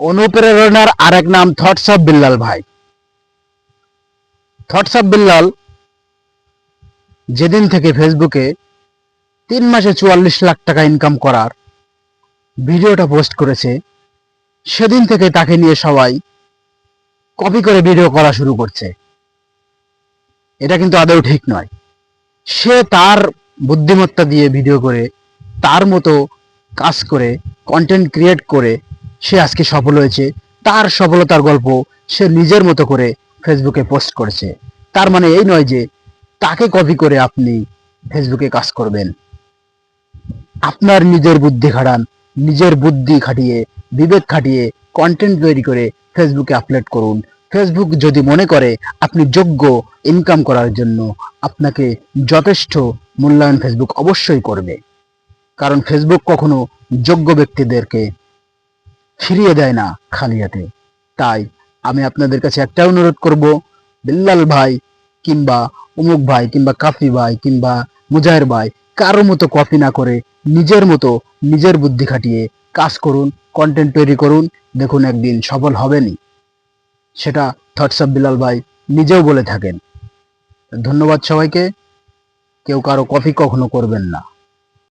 অনুপ্রেরণার আরেক নাম থটস অফ বিল্লাল ভাই। থটস অফ বিল্লাল যেদিন থেকে ফেসবুকে 3 মাসে 44 লাখ টাকা ইনকাম করার ভিডিওটা পোস্ট করেছে, সেদিন থেকে তাকে নিয়ে সবাই কপি করে ভিডিও করা শুরু করছে। এটা কিন্তু আদৌ ঠিক নয়। সে তার বুদ্ধিমত্তা দিয়ে ভিডিও করে, তার মতো কাজ করে, কন্টেন্ট ক্রিয়েট করে সে আজকে সফল হয়েছে। তার সফলতার গল্প সে নিজের মতো করে ফেসবুকে পোস্ট করেছে। তার মানে এই নয় যে তাকে কপি করে আপনি ফেসবুকে কাজ করবেন। আপনার নিজের বুদ্ধি খাটান, নিজের বুদ্ধি খাটিয়ে, বিবেক খাটিয়ে কন্টেন্ট তৈরি করে ফেসবুকে আপলোড করুন। ফেসবুক যদি মনে করে আপনি যোগ্য ইনকাম করার জন্য, আপনাকে যথেষ্ট মূল্যায়ন ফেসবুক অবশ্যই করবে। কারণ ফেসবুক কখনো যোগ্য ব্যক্তিদেরকে ফিরিয়ে দেয় না খালি হাতে। তাই আমি আপনাদের কাছে একটা অনুরোধ করব, বিল্লাল ভাই কিংবা অমুক ভাই কিংবা কাফি ভাই কিংবা মুজাহের ভাই কারো মতো কপি না করে নিজের মতো নিজের বুদ্ধি খাটিয়ে কাজ করুন, কন্টেন্ট তৈরি করুন। দেখুন একদিন সফল হবেনই। সেটা থটস অফ বিল্লাল ভাই নিজেও বলে থাকেন। ধন্যবাদ সবাইকে। কেউ কারো কপি কখনো করবেন না।